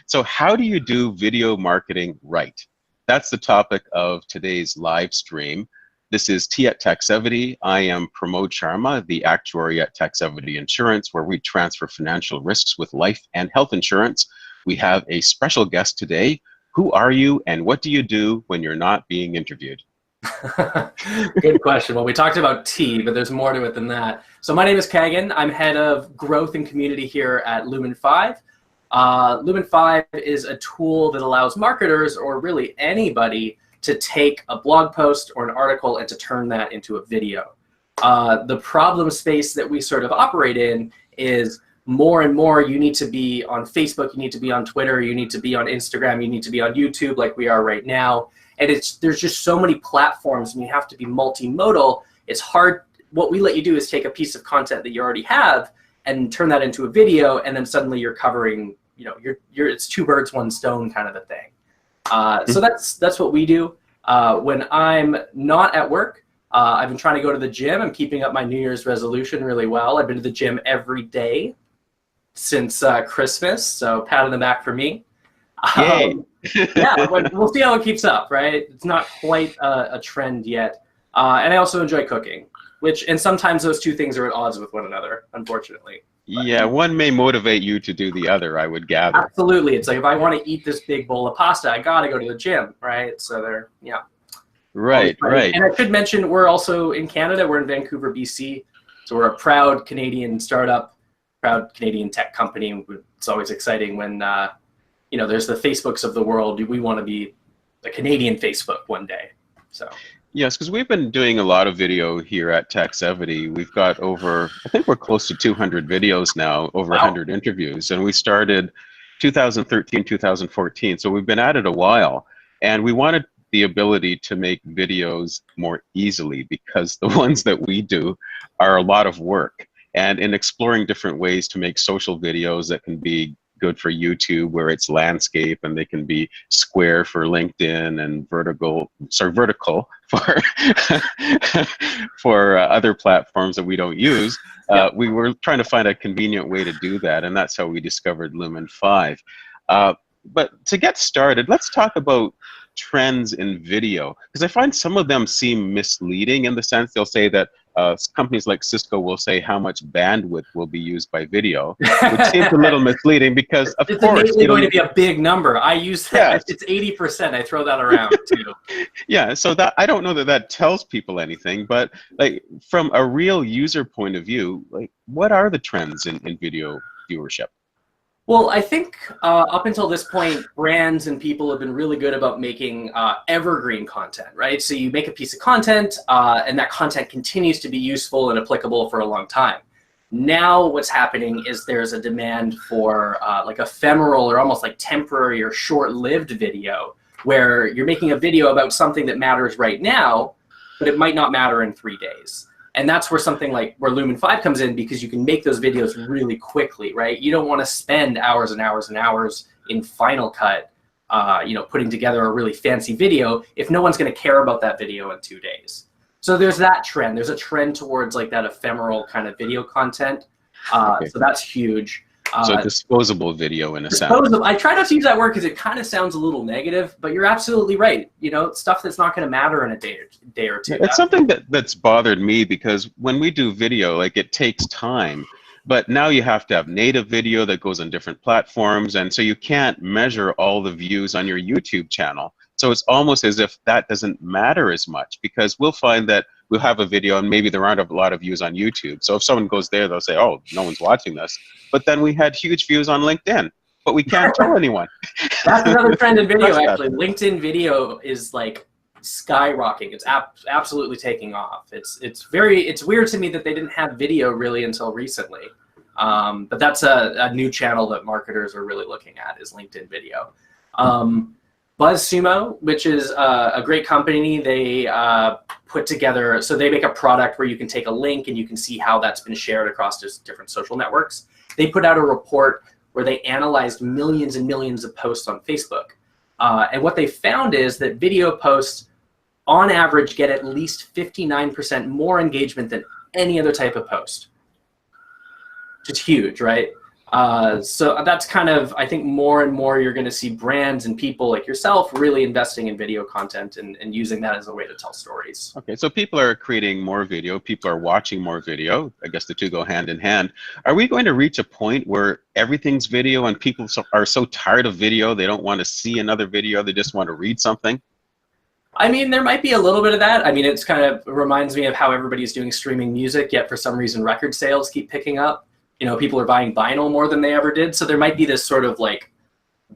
So how do you do video marketing right? That's the topic of today's live stream. This is T at Taxevity. I am Pramod Sharma, the actuary at Taxevity Insurance, where we transfer financial risks with life and health insurance. We have a special guest today. Who are you and what do you do when you're not being interviewed? Good question. Well, we talked about T, but there's more to it than that. So my name is Kaegan. I'm head of growth and community here at Lumen 5. Lumen 5 is a tool that allows marketers, or really anybody, to take a blog post or an article and to turn that into a video. The problem space that we sort of operate in is more and more you need to be on Facebook, you need to be on Twitter, you need to be on Instagram, you need to be on YouTube like we are right now. And there's just so many platforms and you have to be multimodal. It's hard. What we let you do is take a piece of content that you already have and turn that into a video, and then suddenly you're covering, you know, it's two birds, one stone kind of a thing. So that's what we do. When I'm not at work, I've been trying to go to the gym. I'm keeping up my New Year's resolution really well. I've been to the gym every day since Christmas, so pat on the back for me. Yay. Yeah, we'll see how it keeps up, right? It's not quite a trend yet. And I also enjoy cooking, and sometimes those two things are at odds with one another, unfortunately. Yeah, one may motivate you to do the other, I would gather. Absolutely. It's like, if I want to eat this big bowl of pasta, I got to go to the gym, right? So yeah. Right, right. And I should mention, we're also in Canada. We're in Vancouver, BC. So we're a proud Canadian startup, proud Canadian tech company. It's always exciting when, you know, there's the Facebooks of the world. We want to be a Canadian Facebook one day, so. Yes, because we've been doing a lot of video here at Taxevity. We've got over, I think we're close to 200 videos now, over 100 interviews, and we started 2013, 2014, so we've been at it a while, and we wanted the ability to make videos more easily because the ones that we do are a lot of work, and in exploring different ways to make social videos that can be good for YouTube, where it's landscape, and they can be square for LinkedIn and vertical for for other platforms that we don't use. We were trying to find a convenient way to do that, and that's how we discovered Lumen 5. But to get started, let's talk about trends in video, because I find some of them seem misleading in the sense they'll say that companies like Cisco will say how much bandwidth will be used by video, which seems a little misleading because, of course, it's going to be a big number. I use that. Yes. It's 80%. I throw that around too. Yeah, so that I don't know that tells people anything, but like from a real user point of view, like what are the trends in video viewership? Well, I think up until this point, brands and people have been really good about making evergreen content, right? So you make a piece of content, and that content continues to be useful and applicable for a long time. Now what's happening is there's a demand for like ephemeral or almost like temporary or short-lived video, where you're making a video about something that matters right now, but it might not matter in 3 days. And that's where something like Lumen 5 comes in, because you can make those videos really quickly, right? You don't want to spend hours and hours and hours in Final Cut, you know, putting together a really fancy video if no one's going to care about that video in 2 days. So there's that trend. There's a trend towards like that ephemeral kind of video content. Okay. So that's huge. So disposable video in a sense. I try not to use that word because it kind of sounds a little negative, but you're absolutely right. You know, stuff that's not going to matter in a day or two. It's something that's bothered me, because when we do video, like, it takes time, but now you have to have native video that goes on different platforms, and so you can't measure all the views on your YouTube channel. So it's almost as if that doesn't matter as much, because we'll find that we'll have a video and maybe there aren't a lot of views on YouTube. So if someone goes there, they'll say, oh, no one's watching this. But then we had huge views on LinkedIn, but we can't tell anyone. That's another trend in video, actually. LinkedIn video is like skyrocketing. It's absolutely taking off. It's weird to me that they didn't have video really until recently. But that's a new channel that marketers are really looking at, is LinkedIn video. BuzzSumo, which is a great company, they put together, so they make a product where you can take a link and you can see how that's been shared across just different social networks. They put out a report where they analyzed millions and millions of posts on Facebook. And what they found is that video posts, on average, get at least 59% more engagement than any other type of post. Which is huge, right? So that's kind of, I think more and more you're going to see brands and people like yourself really investing in video content and using that as a way to tell stories. Okay, so people are creating more video, people are watching more video. I guess the two go hand in hand. Are we going to reach a point where everything's video and people are so tired of video, they don't want to see another video, they just want to read something? I mean, there might be a little bit of that. I mean, it's kind of reminds me of how everybody's doing streaming music, yet for some reason record sales keep picking up. You know, people are buying vinyl more than they ever did. So there might be this sort of like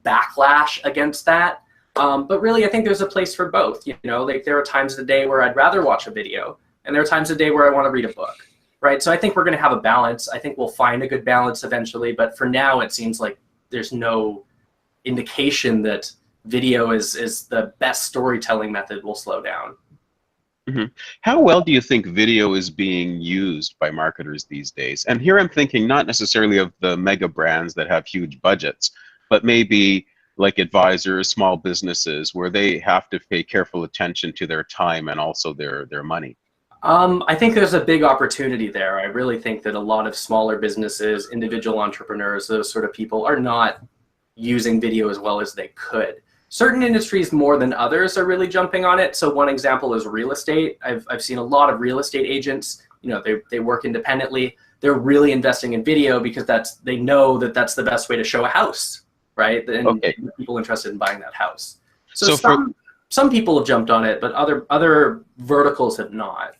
backlash against that. But really, I think there's a place for both. You know, like there are times of the day where I'd rather watch a video, and there are times of the day where I want to read a book, right? So I think we're going to have a balance. I think we'll find a good balance eventually. But for now, it seems like there's no indication that video is the best storytelling method will slow down. Mm-hmm. How well do you think video is being used by marketers these days? And here I'm thinking not necessarily of the mega brands that have huge budgets, but maybe like advisors, small businesses, where they have to pay careful attention to their time and also their money. I think there's a big opportunity there. I really think that a lot of smaller businesses, individual entrepreneurs, those sort of people are not using video as well as they could. Certain industries more than others are really jumping on it. So one example is real estate. I've seen a lot of real estate agents, you know, they work independently. They're really investing in video because they know that that's the best way to show a house, right? And okay. People interested in buying that house. So some people have jumped on it, but other verticals have not.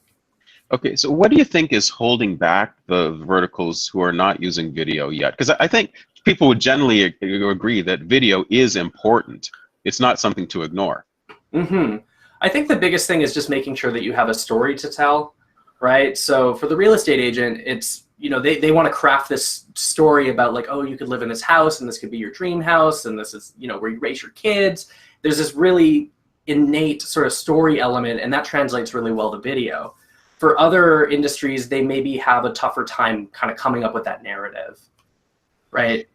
Okay, so what do you think is holding back the verticals who are not using video yet? Because I think people would generally agree that video is important. It's not something to ignore. Mm-hmm. I think the biggest thing is just making sure that you have a story to tell, right? So for the real estate agent, it's, you know, they want to craft this story about like, oh, you could live in this house and this could be your dream house and this is, you know, where you raise your kids. There's this really innate sort of story element, and that translates really well to video. For other industries, they maybe have a tougher time kind of coming up with that narrative, right?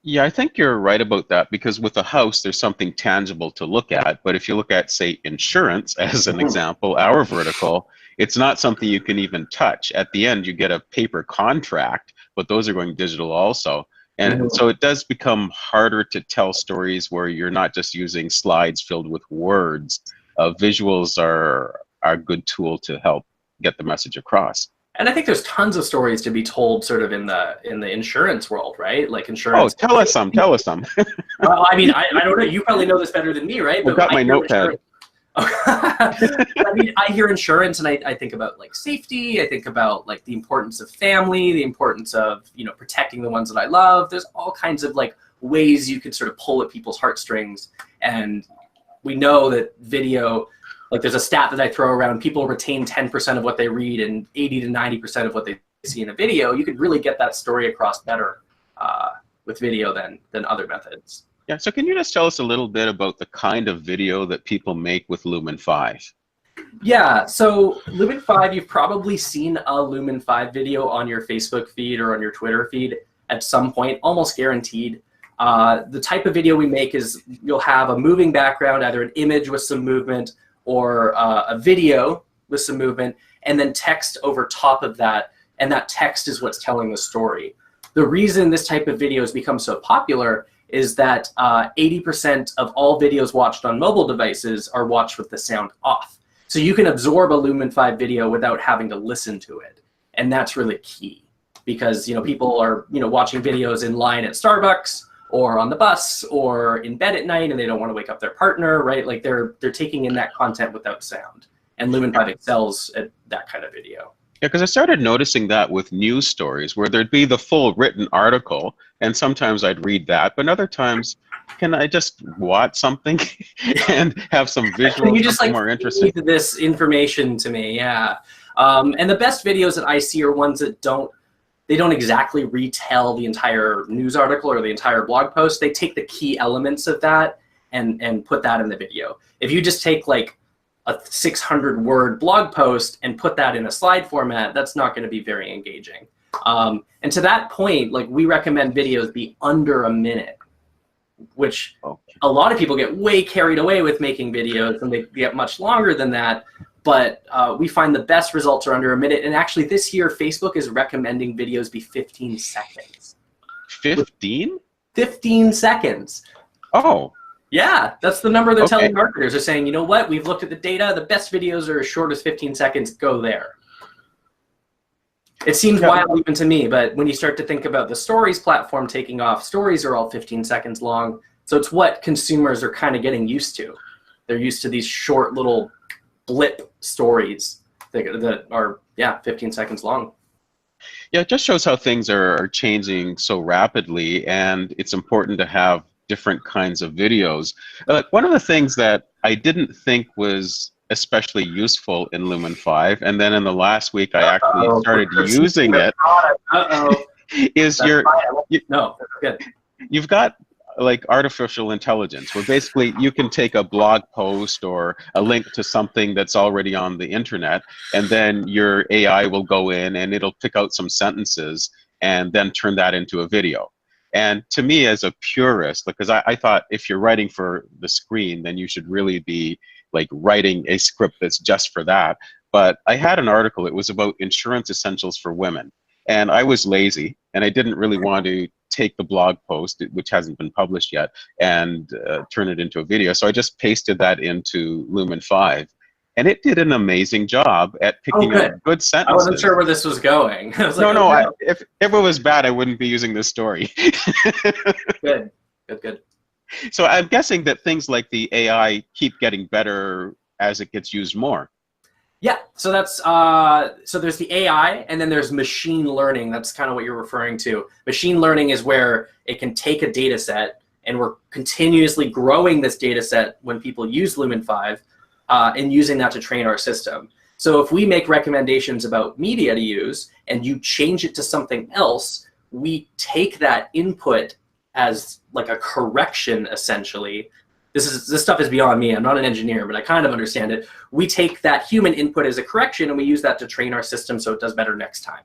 Yeah, I think you're right about that, because with a house, there's something tangible to look at. But if you look at, say, insurance as an example, our vertical, it's not something you can even touch. At the end, you get a paper contract, but those are going digital also. And so it does become harder to tell stories where you're not just using slides filled with words. Visuals are a good tool to help get the message across. And I think there's tons of stories to be told sort of in the insurance world, right? Like insurance. Oh, tell us some. Well, I mean, I don't know. You probably know this better than me, right? I've got my notepad. I mean, I hear insurance and I think about like safety. I think about like the importance of family, the importance of, you know, protecting the ones that I love. There's all kinds of like ways you could sort of pull at people's heartstrings. And we know that video, like there's a stat that I throw around, people retain 10% of what they read and 80 to 90% of what they see in a video. You could really get that story across better with video than other methods. Yeah, so can you just tell us a little bit about the kind of video that people make with Lumen 5? Yeah, so Lumen 5, you've probably seen a Lumen 5 video on your Facebook feed or on your Twitter feed at some point, almost guaranteed. The type of video we make is you'll have a moving background, either an image with some movement or a video with some movement, and then text over top of that, and that text is what's telling the story. The reason this type of video has become so popular is that 80% of all videos watched on mobile devices are watched with the sound off. So you can absorb a Lumen 5 video without having to listen to it, and that's really key, because, you know, people are, you know, watching videos in line at Starbucks or on the bus or in bed at night, and they don't want to wake up their partner, right? Like they're taking in that content without sound, and Lumen 5 excels at that kind of video. Yeah, because I started noticing that with news stories where there'd be the full written article, and sometimes I'd read that, but other times, can I just watch something and have some visuals, you just like more interesting? This information to me, yeah. And the best videos that I see are ones that don't exactly retell the entire news article or the entire blog post. They take the key elements of that and put that in the video. If you just take like a 600-word blog post and put that in a slide format, that's not going to be very engaging. And to that point, like we recommend videos be under a minute, which a lot of people get way carried away with making videos, and they get much longer than that. But we find the best results are under a minute. And actually this year, Facebook is recommending videos be 15 seconds. 15? 15 seconds. Oh. Yeah, that's the number they're Okay. telling marketers. They're saying, you know what? We've looked at the data. The best videos are as short as 15 seconds. Go there. It seems wild even to me, but when you start to think about the stories platform taking off, stories are all 15 seconds long. So it's what consumers are kind of getting used to. They're used to these short little blip stories that are, 15 seconds long. Yeah, it just shows how things are changing so rapidly, and it's important to have different kinds of videos. One of the things that I didn't think was especially useful in Lumen 5, and then in the last week I actually started using it, is No, good. You've got like artificial intelligence, where basically you can take a blog post or a link to something that's already on the internet, and then your AI will go in and it'll pick out some sentences and then turn that into a video. And to me, as a purist, because I thought if you're writing for the screen, then you should really be like writing a script that's just for that. But I had an article, it was about insurance essentials for women. And I was lazy, and I didn't really want to take the blog post, which hasn't been published yet, and turn it into a video. So I just pasted that into Lumen 5. And it did an amazing job at picking out good sentences. I wasn't sure where this was going. I was like, no, if it was bad, I wouldn't be using this story. Good. So I'm guessing that things like the AI keep getting better as it gets used more. Yeah, so that's so there's the AI, and then there's machine learning. That's kind of what you're referring to. Machine learning is where it can take a data set, and we're continuously growing this data set when people use Lumen 5, and using that to train our system. So if we make recommendations about media to use, and you change it to something else, we take that input as like a correction, essentially. This stuff is beyond me. I'm not an engineer, but I kind of understand it. We take that human input as a correction, and we use that to train our system so it does better next time.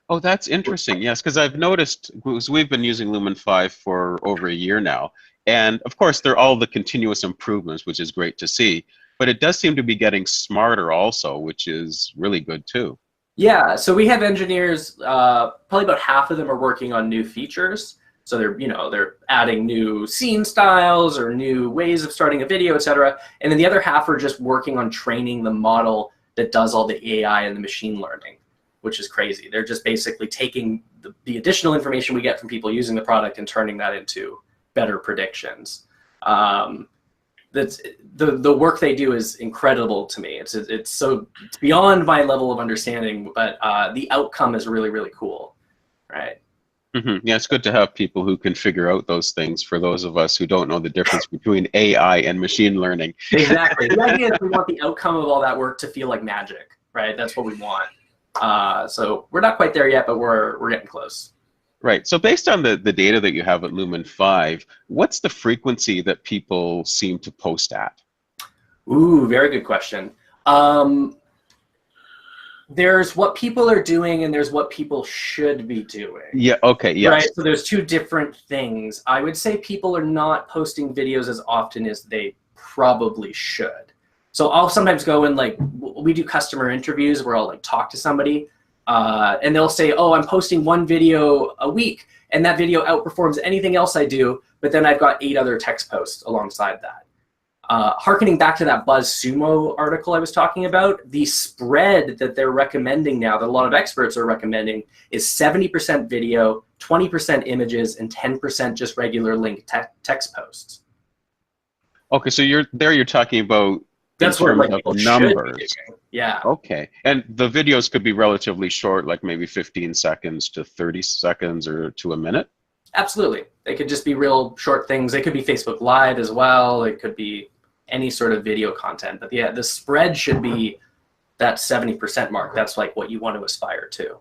Oh, that's interesting. Yes, because I've noticed, because we've been using Lumen 5 for over a year now, and of course they're all the continuous improvements, which is great to see, but it does seem to be getting smarter also, which is really good too. Yeah, so we have engineers, probably about half of them are working on new features. So they're adding new scene styles or new ways of starting a video, etc. And then the other half are just working on training the model that does all the AI and the machine learning, which is crazy. They're just basically taking the additional information we get from people using the product and turning that into better predictions. That's the work they do is incredible to me. It's beyond my level of understanding, but the outcome is really, really cool, right? Mm-hmm. Yeah, it's good to have people who can figure out those things for those of us who don't know the difference between AI and machine learning. Exactly. The idea is we want the outcome of all that work to feel like magic, right? That's what we want. So we're not quite there yet, but we're getting close. Right. So based on the data that you have at Lumen 5, what's the frequency that people seem to post at? Ooh, very good question. There's what people are doing, and there's what people should be doing. Yeah, okay, yes. Right, so there's two different things. I would say people are not posting videos as often as they probably should. So I'll sometimes go and we do customer interviews where I'll talk to somebody, and they'll say, oh, I'm posting one video a week, and that video outperforms anything else I do, but then I've got 8 other text posts alongside that. Harkening back to that BuzzSumo article I was talking about, the spread that they're recommending now, that a lot of experts are recommending, is 70% video, 20% images, and 10% just regular link text posts. Okay, so you're talking about that's in what terms of numbers. Yeah. Okay, and the videos could be relatively short, like maybe 15 seconds to 30 seconds or to a minute? Absolutely. They could just be real short things. They could be Facebook Live as well. It could be any sort of video content. But yeah, the spread should be that 70% mark. That's like what you want to aspire to.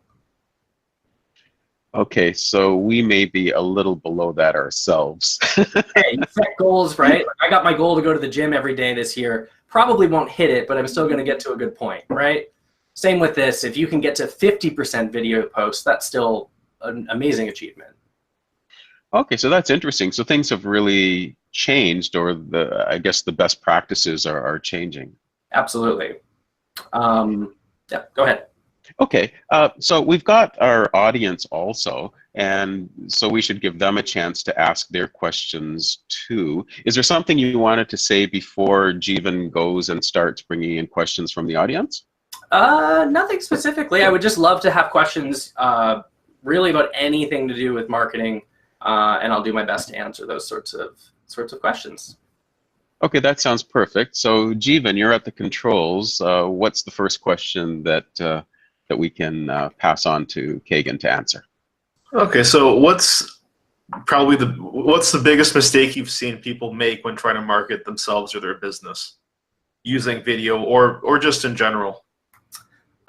Okay, so we may be a little below that ourselves. Hey, you set goals, right? I got my goal to go to the gym every day this year. Probably won't hit it, but I'm still going to get to a good point, right? Same with this. If you can get to 50% video posts, that's still an amazing achievement. Okay, so that's interesting. So things have really changed, or I guess the best practices are changing. Absolutely. Yeah, go ahead. Okay, so we've got our audience also, and so we should give them a chance to ask their questions too. Is there something you wanted to say before Jeevan goes and starts bringing in questions from the audience? Nothing specifically. I would just love to have questions really about anything to do with marketing, and I'll do my best to answer those sorts of questions. Okay, that sounds perfect. So Jeevan, you're at the controls. What's the first question that we can pass on to Kaegan to answer? Okay, so what's the biggest mistake you've seen people make when trying to market themselves or their business using video or just in general?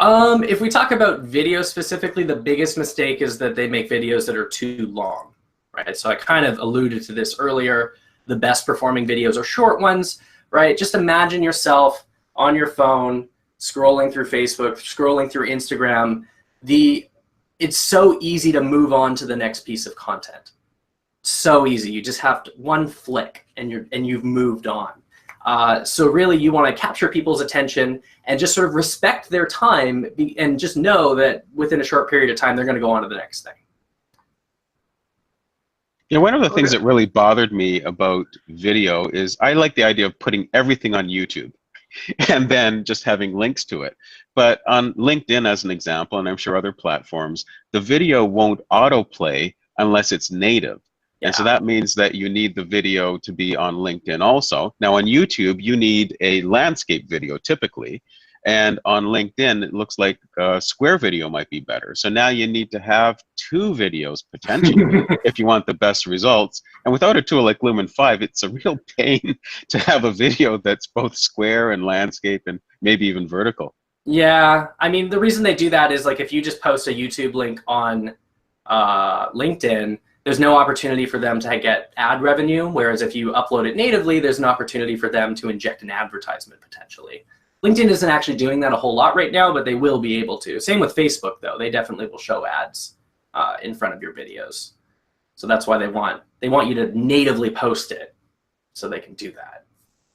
If we talk about video specifically, the biggest mistake is that they make videos that are too long, right? So I kind of alluded to this earlier. The best performing videos are short ones, right? Just imagine yourself on your phone, scrolling through Facebook, scrolling through Instagram. It's so easy to move on to the next piece of content. So easy. You just have one flick and you've moved on. So really you want to capture people's attention and just sort of respect their time and just know that within a short period of time they're going to go on to the next thing. You know, one of the things that really bothered me about video is I like the idea of putting everything on YouTube and then just having links to it. But on LinkedIn, as an example, and I'm sure other platforms, the video won't autoplay unless it's native. Yeah. And so that means that you need the video to be on LinkedIn also. Now on YouTube, you need a landscape video typically. And on LinkedIn, it looks like a square video might be better. So now you need to have two videos potentially if you want the best results. And without a tool like Lumen 5, it's a real pain to have a video that's both square and landscape and maybe even vertical. Yeah, I mean, the reason they do that is like if you just post a YouTube link on LinkedIn, there's no opportunity for them to get ad revenue. Whereas if you upload it natively, there's an opportunity for them to inject an advertisement potentially. LinkedIn isn't actually doing that a whole lot right now, but they will be able to. Same with Facebook, though. They definitely will show ads in front of your videos. So that's why they want you to natively post it so they can do that.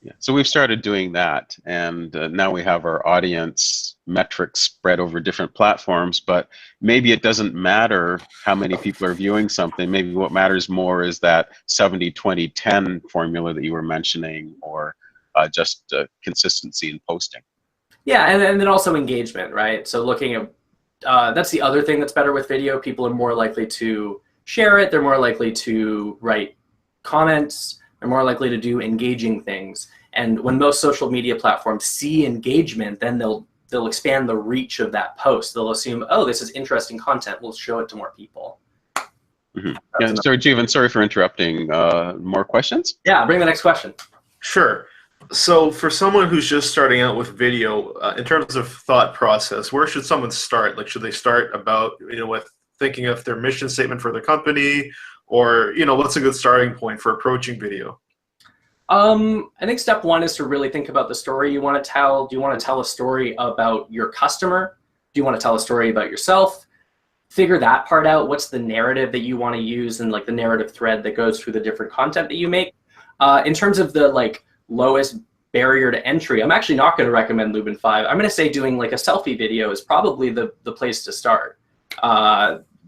Yeah. So we've started doing that, and now we have our audience metrics spread over different platforms, but maybe it doesn't matter how many people are viewing something. Maybe what matters more is that 70-20-10 formula that you were mentioning, or just consistency in posting. Yeah, and then also engagement, right? So looking at, that's the other thing that's better with video. People are more likely to share it. They're more likely to write comments. They're more likely to do engaging things. And when most social media platforms see engagement, then they'll expand the reach of that post. They'll assume, oh, this is interesting content. We'll show it to more people. Mm-hmm. Yeah, sorry, Jeevan, sorry for interrupting. More questions? Yeah, bring the next question. Sure. So for someone who's just starting out with video, in terms of thought process, where should someone start? Like, should they start with thinking of their mission statement for the company, or what's a good starting point for approaching video? I think step one is to really think about the story you want to tell. Do you want to tell a story about your customer? Do you want to tell a story about yourself? Figure that part out. What's the narrative that you want to use, and like the narrative thread that goes through the different content that you make. In terms of the lowest barrier to entry, I'm actually not going to recommend Lumen 5. I'm going to say doing like a selfie video is probably the place to start.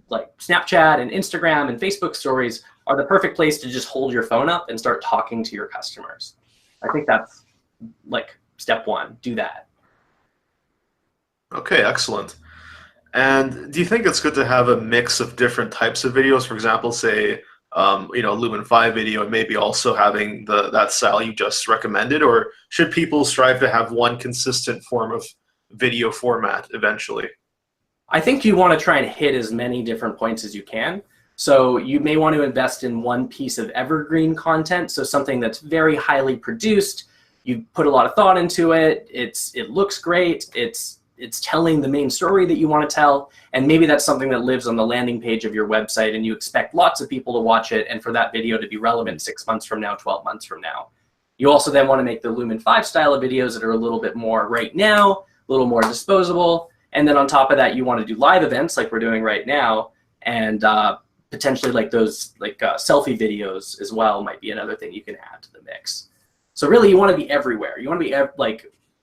Like Snapchat and Instagram and Facebook stories are the perfect place to just hold your phone up and start talking to your customers. I think that's like step one, do that. Okay, excellent. And do you think it's good to have a mix of different types of videos? For example, say, Lumen 5 video, and maybe also having that style you just recommended, or should people strive to have one consistent form of video format eventually? I think you want to try and hit as many different points as you can. So you may want to invest in one piece of evergreen content, so something that's very highly produced. You put a lot of thought into it. It looks great. It's telling the main story that you want to tell, and maybe that's something that lives on the landing page of your website, and you expect lots of people to watch it and for that video to be relevant 6 months from now, 12 months from now. You also then want to make the Lumen 5 style of videos that are a little bit more right now, a little more disposable, and then on top of that, you want to do live events like we're doing right now, and potentially like those selfie videos as well might be another thing you can add to the mix. So really, you want to be everywhere. You want to be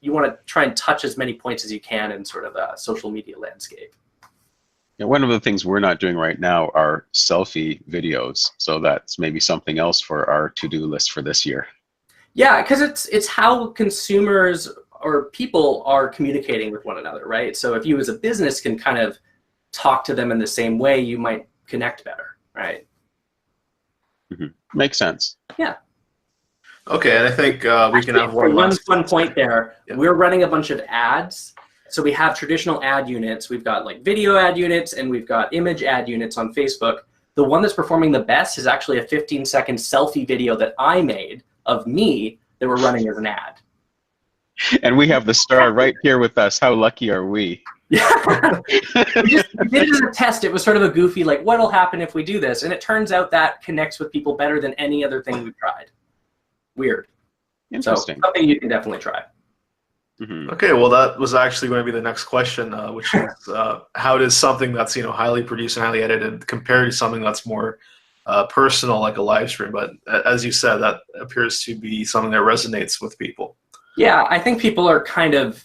you want to try and touch as many points as you can in sort of a social media landscape. Yeah, one of the things we're not doing right now are selfie videos. So that's maybe something else for our to-do list for this year. Yeah, because it's how consumers or people are communicating with one another, right? So if you as a business can kind of talk to them in the same way, you might connect better, right? Makes sense. Yeah. Okay, and I think we can have one last fun point there. Yeah. We're running a bunch of ads. So we have traditional ad units. We've got like video ad units and we've got image ad units on Facebook. The one that's performing the best is actually a 15-second selfie video that I made of me that we're running as an ad. And we have the star right here with us. How lucky are we? Yeah. we did it as a test. It was sort of a goofy, like, what'll happen if we do this? And it turns out that connects with people better than any other thing we've tried. Weird. Interesting. So something you can definitely try. Okay, well, that was actually going to be the next question, which is how does something that's highly produced and highly edited compare to something that's more personal, like a live stream? But as you said, that appears to be something that resonates with people. Yeah, I think people are kind of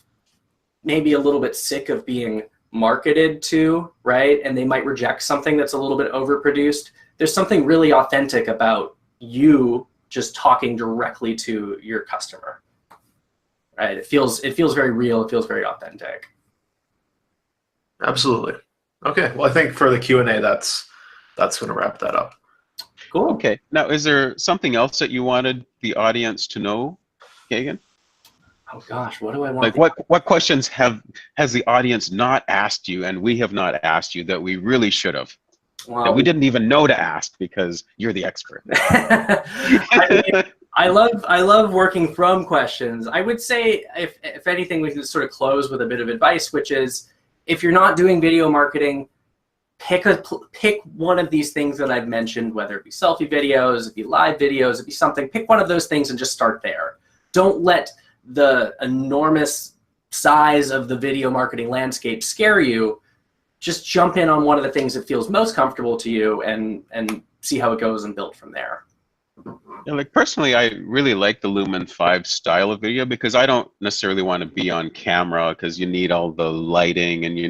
maybe a little bit sick of being marketed to, right? And they might reject something that's a little bit overproduced. There's something really authentic about you just talking directly to your customer. Right? It feels very real. It feels very authentic. Absolutely. Okay. Well, I think for the Q&A, that's going to wrap that up. Cool. Okay. Now, is there something else that you wanted the audience to know, Kaegan? Oh gosh, what do I want? Like, what questions has the audience not asked you, and we have not asked you that we really should have? Well, that we didn't even know to ask because you're the expert. I love working from questions. I would say, if anything, we can sort of close with a bit of advice, which is, if you're not doing video marketing, pick one of these things that I've mentioned, whether it be selfie videos, it be live videos, it be something. Pick one of those things and just start there. Don't let the enormous size of the video marketing landscape scare you. Just jump in on one of the things that feels most comfortable to you and see how it goes and build from there. Yeah, like personally, I really like the Lumen 5 style of video because I don't necessarily want to be on camera because you need all the lighting and you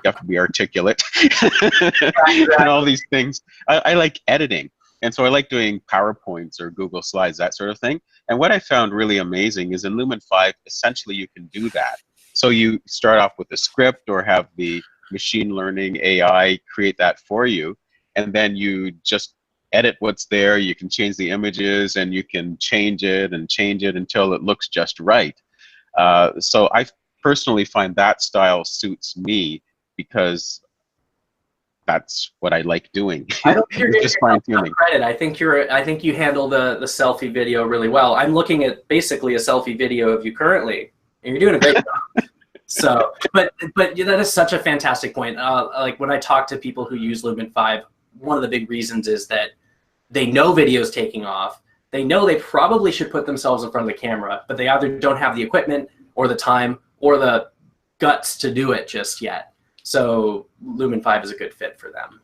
have to be articulate and all these things. I like editing. And so I like doing PowerPoints or Google Slides, that sort of thing. And what I found really amazing is in Lumen 5, essentially you can do that. So you start off with a script or have the machine learning AI create that for you. And then you just edit what's there. You can change the images and you can change it until it looks just right. So I personally find that style suits me because that's what I like doing. I don't think you're just fine-tuning. Credit. I think you handle the selfie video really well. I'm looking at basically a selfie video of you currently, and you're doing a great job. So, but that is such a fantastic point. Like when I talk to people who use Lumen 5, one of the big reasons is that they know video's taking off. They know they probably should put themselves in front of the camera, but they either don't have the equipment or the time or the guts to do it just yet. So Lumen 5 is a good fit for them.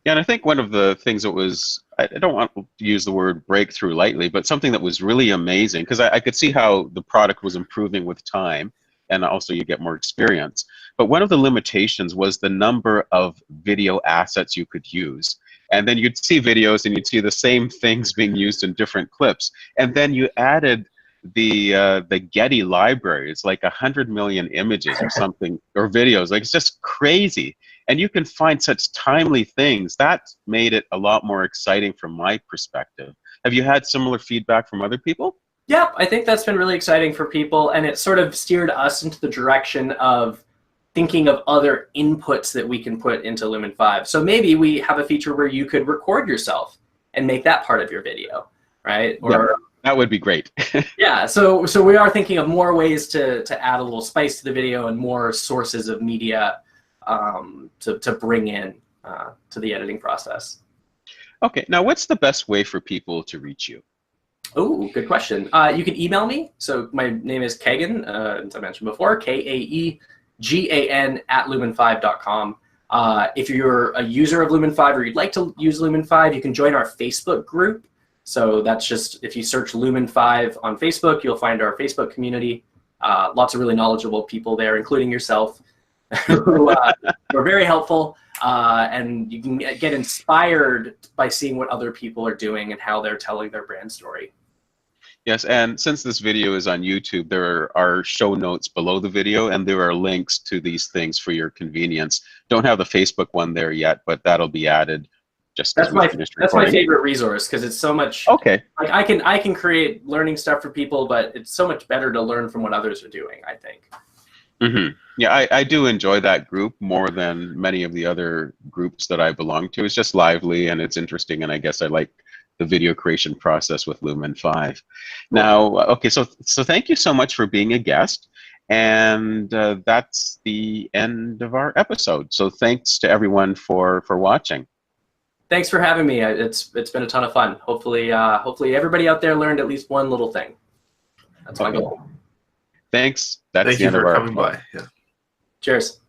Yeah, and I think one of the things that was, I don't want to use the word breakthrough lightly, but something that was really amazing, because I could see how the product was improving with time, and also you get more experience. But one of the limitations was the number of video assets you could use. And then you'd see videos and you'd see the same things being used in different clips. And then you added the Getty library. It's like 100 million images or something, or videos. Like, it's just crazy. And you can find such timely things. That made it a lot more exciting from my perspective. Have you had similar feedback from other people? Yeah, I think that's been really exciting for people, and it sort of steered us into the direction of thinking of other inputs that we can put into Lumen 5. So maybe we have a feature where you could record yourself and make that part of your video, right? Or, yeah, that would be great. Yeah, so we are thinking of more ways to add a little spice to the video and more sources of media to bring in to the editing process. Okay, now what's the best way for people to reach you? Oh, good question. You can email me. So my name is Kaegan, as I mentioned before, Kaegan @lumen5.com. If you're a user of Lumen 5 or you'd like to use Lumen 5, you can join our Facebook group. So that's just, if you search Lumen 5 on Facebook, you'll find our Facebook community. Lots of really knowledgeable people there, including yourself, who are very helpful. And you can get inspired by seeing what other people are doing and how they're telling their brand story. Yes, and since this video is on YouTube, there are show notes below the video, and there are links to these things for your convenience. Don't have the Facebook one there yet, but that'll be added just That's as we finish that's my recording. favorite resource, because it's so much. Okay. Like I can create learning stuff for people, but it's so much better to learn from what others are doing, I think. Mm-hmm. Yeah, I do enjoy that group more than many of the other groups that I belong to. It's just lively and it's interesting, and I guess I like the video creation process with Lumen 5. Now, okay, so thank you so much for being a guest, and that's the end of our episode. So thanks to everyone for watching. Thanks for having me. It's been a ton of fun. Hopefully everybody out there learned at least one little thing. That's my goal. Thanks. That's Thank the you end of for our coming by. Yeah. Cheers.